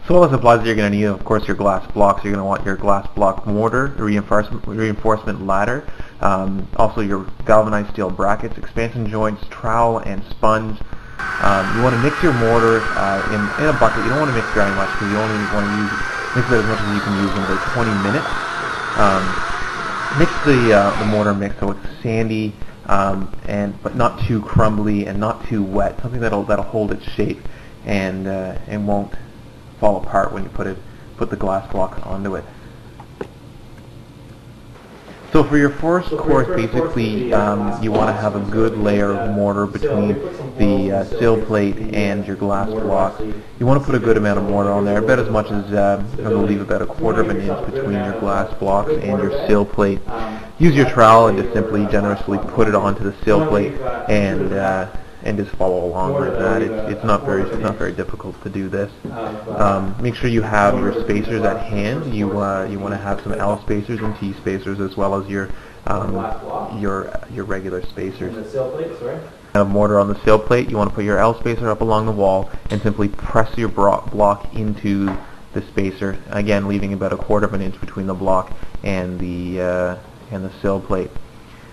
So all the supplies that you're going to need, of course, your glass blocks. You're going to want your glass block mortar, reinforcement ladder, also your galvanized steel brackets, expansion joints, trowel, and sponge. You want to mix your mortar in a bucket. You don't want to mix very much because you only want to mix it as much as you can use in about 20 minutes. Mix the mortar mix so it's sandy, but not too crumbly and not too wet. Something that'll hold its shape and won't fall apart when you put the glass block onto it. So for your first course, basically, you want to have a good layer of mortar between the sill plate and your glass block. You want to put a good amount of mortar on there, about as much as I'm going to leave about 1/4 of an inch between your glass blocks and your sill plate. Use your trowel and just simply generously put it onto the sill plate and just follow along like that. It's not very difficult to do this. Make sure you have your spacers at hand. You want to have some L spacers and T spacers as well as your regular spacers. Have mortar on the sill plate. You want to put your L spacer up along the wall and simply press your block into the spacer. Again, leaving about 1/4 of an inch between the block and the sill plate.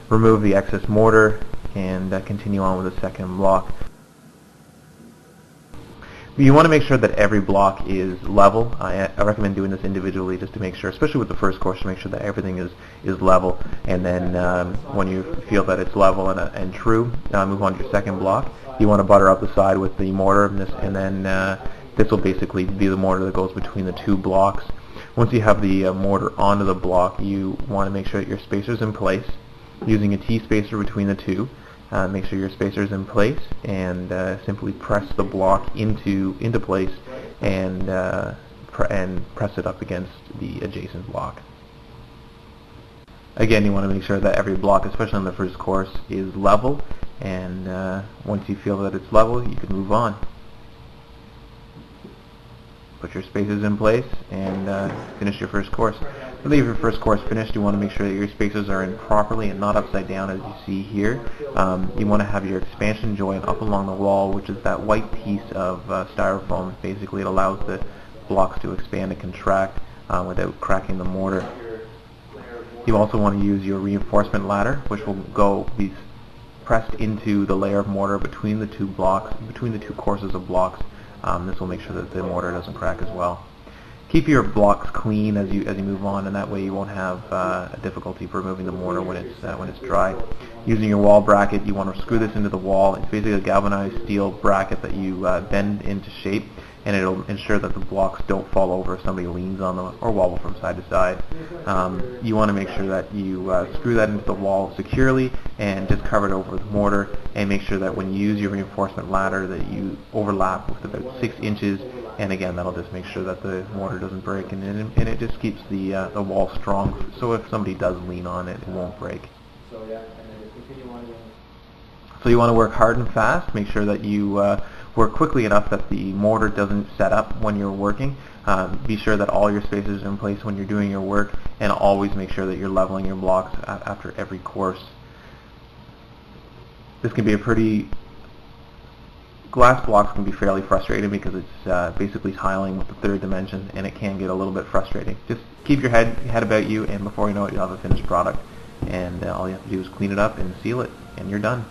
Remove the excess mortar and continue on with the second block. You want to make sure that every block is level. I recommend doing this individually just to make sure, especially with the first course, to make sure that everything is level. And then when you feel that it's level and true, move on to your second block. You want to butter up the side with the mortar, and then this will basically be the mortar that goes between the two blocks. Once you have the mortar onto the block, you want to make sure that your spacer's in place, using a T spacer between the two. Make sure your spacer is in place and simply press the block into place and press it up against the adjacent block. Again, you want to make sure that every block, especially on the first course, is level, and once you feel that it's level, you can move on. Put your spacers in place and finish your first course. To leave your first course finished, you want to make sure that your spacers are in properly and not upside down as you see here. You want to have your expansion joint up along the wall, which is that white piece of styrofoam. Basically, it allows the blocks to expand and contract without cracking the mortar. You also want to use your reinforcement ladder, which will be pressed into the layer of mortar between the two blocks, between the two courses of blocks. This will make sure that the mortar doesn't crack as well. Keep your blocks clean as you move on, and that way you won't have a difficulty for removing the mortar when it's dry. Using your wall bracket, you want to screw this into the wall. It's basically a galvanized steel bracket that you bend into shape, and it'll ensure that the blocks don't fall over if somebody leans on them or wobble from side to side. You want to make sure that you screw that into the wall securely and just cover it over with mortar, and make sure that when you use your reinforcement ladder that you overlap with about 6 inches, and again that'll just make sure that the mortar doesn't break, and it just keeps the wall strong, so if somebody does lean on it, it won't break. So you want to work hard and fast. Make sure that you work quickly enough that the mortar doesn't set up when you're working. Be sure that all your spacers are in place when you're doing your work, and always make sure that you're leveling your blocks after every course. This can be glass blocks can be fairly frustrating because it's basically tiling with the third dimension, and it can get a little bit frustrating. Just keep your head about you, and before you know it, you'll have a finished product. And all you have to do is clean it up and seal it, and you're done.